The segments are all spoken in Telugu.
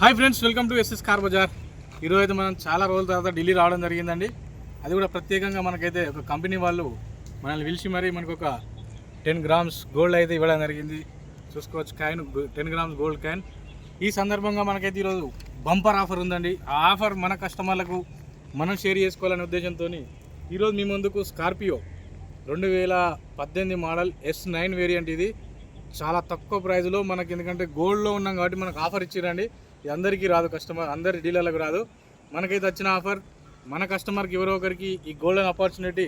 Hi friends, welcome to SS car bazaar. ఈరోజు అయితే మనం చాలా రోజుల తర్వాత ఢిల్లీ రావడం జరిగిందండి. అది కూడా ప్రత్యేకంగా మనకైతే ఒక కంపెనీ వాళ్ళు మనల్ని పిలిచి మరీ మనకు ఒక 10 గ్రామ్స్ గోల్డ్ అయితే ఇవ్వడం జరిగింది. చూసుకోవచ్చు, కాయిన్ 10 గ్రామ్స్ గోల్డ్ కాయిన్. ఈ సందర్భంగా మనకైతే ఈరోజు బంపర్ ఆఫర్ ఉందండి. ఆ ఆఫర్ మన కస్టమర్లకు మనం షేర్ చేసుకోవాలనే ఉద్దేశంతో ఈరోజు మీ ముందుకు స్కార్పియో 2018 మోడల్ S9 వేరియంట్. ఇది చాలా తక్కువ ప్రైజ్లో మనకి, ఎందుకంటే గోల్డ్లో ఉన్నాం కాబట్టి మనకు ఆఫర్ ఇచ్చిరండి. ఇది అందరికీ రాదు, కస్టమర్ అందరి డీలర్లకు రాదు. మనకైతే వచ్చిన ఆఫర్, మన కస్టమర్కి ఎవరో ఒకరికి ఈ గోల్డెన్ ఆపర్చునిటీ,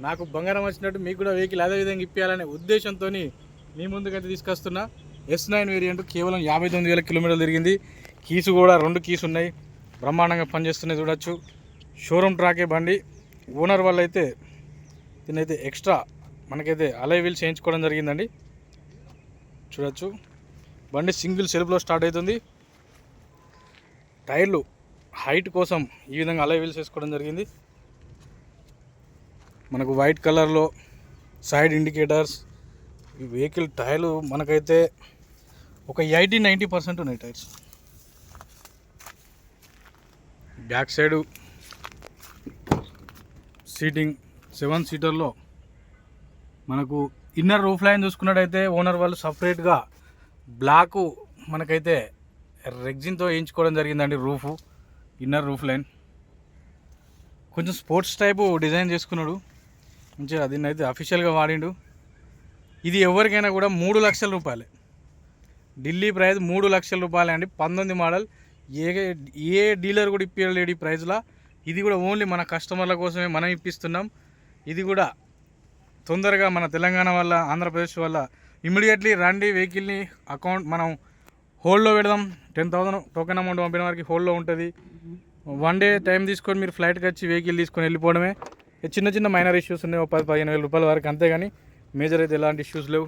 నాకు బంగారం వచ్చినట్టు మీకు కూడా వెహికల్ అదేవిధంగా ఇప్పించాలనే ఉద్దేశంతో మీ ముందుకైతే తీసుకొస్తున్నా. S9 వేరియంట్ కేవలం 59,000 కిలోమీటర్లు తిరిగింది. కీసు కూడా 2 కీసు ఉన్నాయి, బ్రహ్మాండంగా పనిచేస్తున్నాయి. చూడొచ్చు, షోరూమ్ ట్రాకే బండి. ఓనర్ వాళ్ళు అయితే దీనైతే ఎక్స్ట్రా మనకైతే అలై వీల్ చేయించుకోవడం జరిగిందండి. చూడొచ్చు, బండి సింగిల్ సెల్ఫ్లో స్టార్ట్ అవుతుంది. టైర్లు హైట్ కోసం ఈ విధంగా అలై వీల్స్ వేసుకోవడం జరిగింది. మనకు వైట్ కలర్లో సైడ్ ఇండికేటర్స్. ఈ వెహికల్ టైర్లు మనకైతే ఒక 80-90% ఉన్నాయి టైర్స్. బ్యాక్ సైడు సీటింగ్ 7 సీటర్లో మనకు ఇన్నర్ రూఫ్ లైన్ చూసుకున్నట్టయితే ఓనర్ వాళ్ళు సపరేట్గా బ్లాకు మనకైతే రెగ్జిన్తో వేయించుకోవడం జరిగిందండి. రూఫు ఇన్నర్ రూఫ్ లైన్ కొంచెం స్పోర్ట్స్ టైపు డిజైన్ చేసుకున్నాడు మంచిగా. దీన్ని అయితే అఫీషియల్గా వాడిండు. ఇది ఎవరికైనా కూడా 3 లక్షల రూపాయలే. ఢిల్లీ ప్రైస్ 3 లక్షల రూపాయలే అండి. 19 మోడల్. ఏ డీలర్ కూడా ఇప్పించలేడు ఈ ప్రైస్లో. ఇది కూడా ఓన్లీ మన కస్టమర్ల కోసమే మనం ఇప్పిస్తున్నాం. ఇది కూడా తొందరగా మన తెలంగాణ వల్ల, ఆంధ్రప్రదేశ్ వల్ల ఇమీడియట్లీ రండి. వెహికల్ని అకౌంట్ మనం హోల్డ్లో పెడదాం. 10,000 టోకెన్ అమౌంట్ పంపిన వారికి హోల్డ్లో ఉంటుంది. 1 డే టైం తీసుకొని మీరు ఫ్లైట్కి వచ్చి వెహికల్ తీసుకొని వెళ్ళిపోవడమే. చిన్న చిన్న మైనర్ ఇష్యూస్ ఉన్నాయి, 10-15 వేల రూపాయల వరకు, అంతేగాని మేజర్ అయితే ఎలాంటి ఇష్యూస్ లేవు.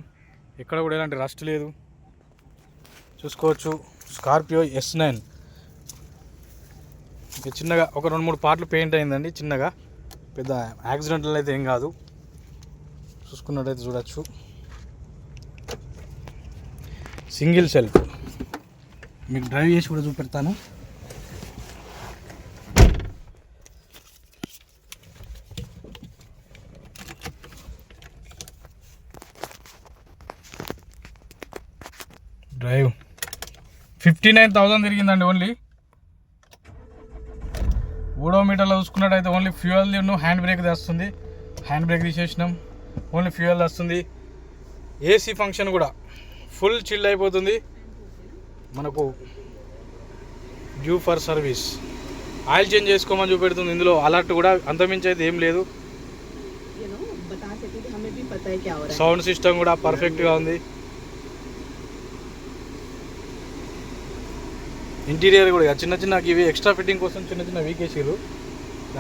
ఎక్కడ కూడా ఎలాంటి రస్ట్ లేదు. చూసుకోవచ్చు, స్కార్పియో S9 చిన్నగా ఒక 2-3 పార్ట్లు పెయింట్ అయిందండి. చిన్నగా, పెద్ద యాక్సిడెంటల్ అయితే ఏం కాదు. చూసుకున్నట్టయితే చూడొచ్చు, సింగిల్ సెల్ఫ్. మీకు డ్రైవ్ చేసి కూడా చూపెడతాను. Drive 59,000 తిరిగిందండి only. ఓడోమీటర్లో చూసుకున్నట్టయితే ఓన్లీ ఫ్యూయల్ హ్యాండ్ బ్రేక్ వస్తుంది. హ్యాండ్ బ్రేక్ తీసేసినాం, ఓన్లీ ఫ్యూయల్ వస్తుంది. ఏసీ ఫంక్షన్ కూడా ఫుల్ చిల్ అయిపోతుంది. మనకు due for service, oil change చేసుకోమని చూపెడుతుంది. ఇందులో అలర్ట్ కూడా అంతమించి అయితే ఏం లేదు. సౌండ్ సిస్టమ్ కూడా పర్ఫెక్ట్గా ఉంది. ఇంటీరియర్ కూడా చిన్న చిన్న ఇవి ఎక్స్ట్రా ఫిట్టింగ్ కోసం చిన్న చిన్న వీకేసీలు,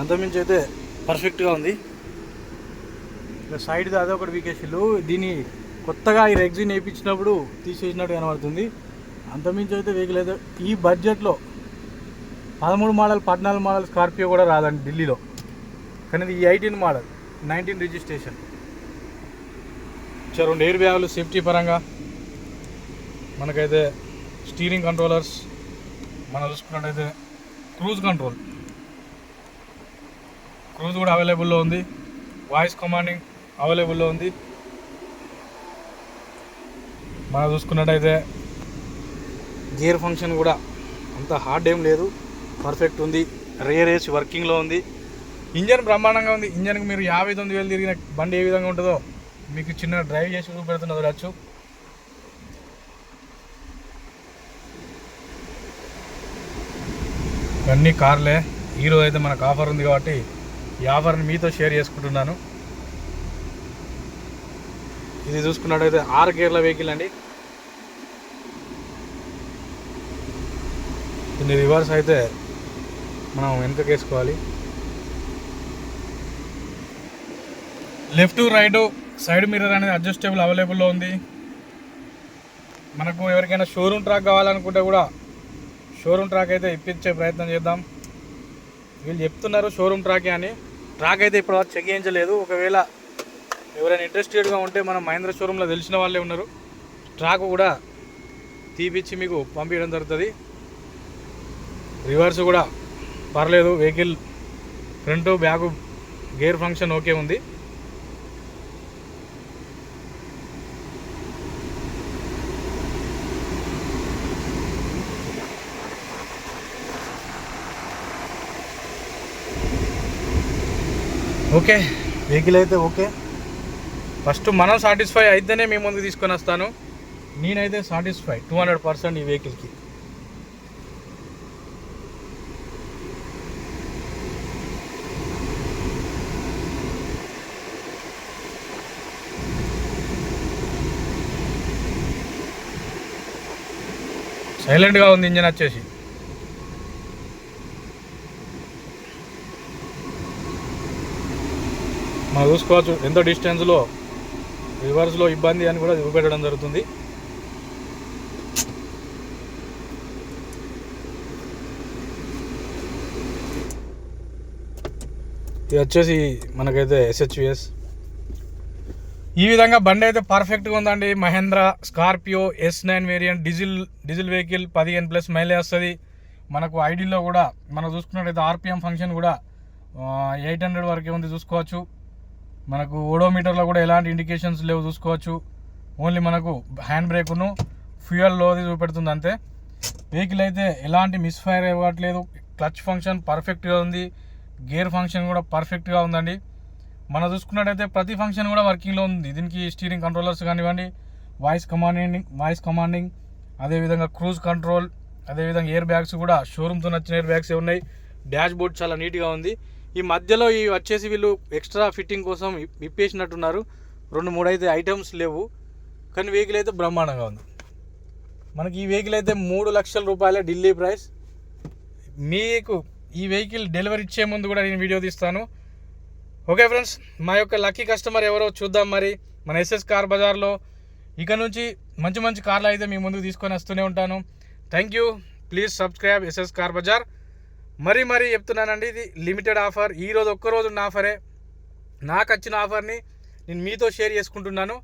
అంతమించి అయితే పర్ఫెక్ట్గా ఉంది. ఇలా సైడ్ది అదే ఒకటి వీకేసీలు. దీన్ని కొత్తగా ఈ రెగ్జిన్ వేయించినప్పుడు తీసేసినట్టు కనబడుతుంది. అంతమించి అయితే వెహికల్ అయితే ఈ బడ్జెట్లో 13 మోడల్ 14 మోడల్ స్కార్పియో కూడా రాదండి ఢిల్లీలో. కానీ ఇది 18 మోడల్ 19 రిజిస్ట్రేషన్. 2 ఎయిర్ బ్యాగులు సేఫ్టీ పరంగా. మనకైతే స్టీరింగ్ కంట్రోలర్స్, మనం చూసుకున్నట్టయితే క్రూజ్ కంట్రోల్, క్రూజ్ కూడా అవైలబుల్లో ఉంది. వాయిస్ కమాండింగ్ అవైలబుల్లో ఉంది. మనం చూసుకున్నట్టయితే గేర్ ఫంక్షన్ కూడా అంత హార్డ్ ఏం లేదు, పర్ఫెక్ట్ ఉంది. రేర్ ఏసీ వర్కింగ్లో ఉంది. ఇంజన్ బ్రహ్మాండంగా ఉంది. ఇంజన్కి మీరు 59,000 తిరిగిన బండి ఏ విధంగా ఉంటుందో మీకు చిన్న డ్రైవ్ చేసి చూపెడుతున్న చూడవచ్చు. ఇవన్నీ కార్లే. ఈరోజు అయితే మనకు ఆఫర్ ఉంది కాబట్టి ఈ ఆఫర్ని మీతో షేర్ చేసుకుంటున్నాను. ఇది చూసుకున్నట్టయితే 6 గేర్ల వెహికల్ అండి. దీన్ని రివర్స్ అయితే మనం వెనకకి వేసుకోవాలి. లెఫ్ట్ రైట్ సైడ్ మిర్రర్ అనేది అడ్జస్టబుల్ అవైలబుల్లో ఉంది. మనకు ఎవరికైనా షోరూమ్ ట్రాక్ కావాలనుకుంటే కూడా షోరూమ్ ట్రాక్ అయితే ఇప్పించే ప్రయత్నం చేద్దాం. వీళ్ళు చెప్తున్నారు షోరూమ్ ట్రాకే అని. ట్రాక్ అయితే ఇప్పటివరకు చెక్ చేయించలేదు. ఒకవేళ ఎవరైనా ఇంట్రెస్టెడ్గా ఉంటే మనం మహేంద్ర షోరూంలో తెలిసిన వాళ్ళే ఉన్నారు. ట్రాక్ కూడా తీపిచ్చి మీకు పంపించడం జరుగుతుంది. రివర్స్ కూడా పర్లేదు, vehicle front back gear function okay ఉంది. ఓకే, వెహికల్ అయితే ఓకే. ఫస్ట్ మనం సాటిస్ఫై అయితేనే మీ ముందుకు తీసుకొని వస్తాను. నేనైతే సాటిస్ఫై 200% ఈ వెహికల్కి. సైలెంట్గా ఉంది ఇంజన్ వచ్చేసి. మనం చూసుకోవచ్చు ఎంత డిస్టెన్స్లో రివర్స్లో ఇబ్బంది అని కూడా చూపెట్టడం జరుగుతుంది. ఇది వచ్చేసి మనకైతే SHVS. ఈ విధంగా బండి అయితే పర్ఫెక్ట్గా ఉందండి. Mahindra Scorpio S9 variant diesel vehicle 15+ mileage వస్తుంది. మనకు ఐడీలో కూడా మనం చూసుకున్నట్టయితే RPM ఫంక్షన్ కూడా 800 వరకే ఉంది చూసుకోవచ్చు. మనకు ఓడోమీటర్లో కూడా ఎలాంటి ఇండికేషన్స్ లేవు చూసుకోవచ్చు. ఓన్లీ మనకు హ్యాండ్ బ్రేక్ను ఫ్యూయల్ లోది చూపెడుతుంది అంతే. వెహికల్ అయితే ఎలాంటి మిస్ఫైర్ ఇవ్వట్లేదు. క్లచ్ ఫంక్షన్ పర్ఫెక్ట్గా ఉంది. గేర్ ఫంక్షన్ కూడా పర్ఫెక్ట్గా ఉందండి. మనం చూసుకున్నట్టయితే ప్రతి ఫంక్షన్ కూడా వర్కింగ్లో ఉంది. దీనికి స్టీరింగ్ కంట్రోలర్స్ కానివ్వండి, వాయిస్ కమాండింగ్, అదేవిధంగా క్రూజ్ కంట్రోల్, అదేవిధంగా ఎయిర్ బ్యాగ్స్ కూడా షోరూమ్తో నచ్చిన ఎయిర్ బ్యాగ్స్ ఉన్నాయి. డాష్ బోర్డ్ చాలా నీట్గా ఉంది. ఈ మధ్యలో ఈ వచ్చేసి వీళ్ళు ఎక్స్ట్రా ఫిట్టింగ్ కోసం ఇప్పేసినట్టున్నారు. 2-3 అయితే ఐటమ్స్ లేవు, కానీ వెహికల్ అయితే బ్రహ్మాండంగా ఉంది. మనకి ఈ వెహికల్ అయితే 3 లక్షల రూపాయల ఢిల్లీ ప్రైస్. మీకు ఈ వెహికల్ డెలివరీ ఇచ్చే ముందు కూడా నేను వీడియో తీస్తాను. ఓకే ఫ్రెండ్స్, మా యొక్క లక్కీ కస్టమర్ ఎవరో చూద్దాం. మరి మన SS కార్ బజార్లో ఇక నుంచి మంచి మంచి కార్లు అయితే మీ ముందుకు తీసుకొని వస్తూనే ఉంటాను. Thank you. Please subscribe SS car bazaar. మరీ చెప్తున్నానండి, ఇది లిమిటెడ్ ఆఫర్. ఈరోజు ఒక్కరోజు ఉన్న ఆఫరే. నాకు వచ్చిన ఆఫర్ని నేను మీతో షేర్ చేసుకుంటున్నాను.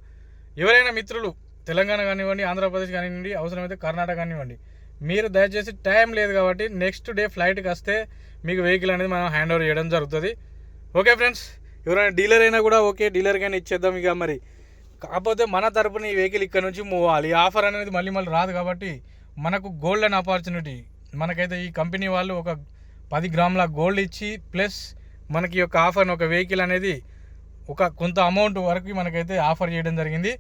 ఎవరైనా మిత్రులు తెలంగాణ కానివ్వండి, ఆంధ్రప్రదేశ్ కానివ్వండి, అవసరమైతే కర్ణాటక కానివ్వండి, మీరు దయచేసి టైం లేదు కాబట్టి నెక్స్ట్ డే ఫ్లైట్కి వస్తే మీకు వెహికల్ అనేది మనం హ్యాండ్ ఓవర్ చేయడం జరుగుతుంది. ఓకే ఫ్రెండ్స్, ఎవరైనా డీలర్ అయినా కూడా ఓకే, డీలర్కైనా ఇచ్చేద్దాం ఇక. మరి కాకపోతే మన తరపున ఈ వెహికల్ ఇక్కడ నుంచి మూవ్ అవ్వాలి. ఈ ఆఫర్ అనేది మళ్ళీ రాదు కాబట్టి మనకు గోల్డెన్ ఆపర్చునిటీ. మనకైతే ఈ కంపెనీ వాళ్ళు ఒక 10 గ్రాముల గోల్డ్ ఇచ్చి ప్లస్ మనకి యొక్క ఆఫర్ని ఒక వెహికల్ అనేది ఒక కొంత అమౌంట్ వరకు మనకైతే ఆఫర్ చేయడం జరిగింది.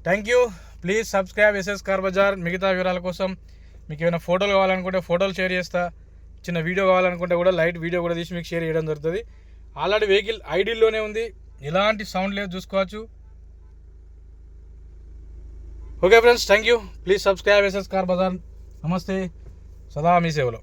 Thank you. Please subscribe SS car bazaar. మిగతా వివరాల కోసం మీకు ఏమైనా ఫోటోలు కావాలనుకుంటే ఫోటోలు షేర్ చేస్తా. చిన్న వీడియో కావాలనుకుంటే కూడా లైట్ వీడియో కూడా తీసి మీకు షేర్ చేయడం జరుగుతుంది. ఆల్రెడీ వెహికల్ ఐడీలోనే ఉంది, ఎలాంటి సౌండ్ లేదు చూసుకోవచ్చు. Okay friends, thank you. Please subscribe SS car bazaar. నమస్తే, సదా మీ సేవలో.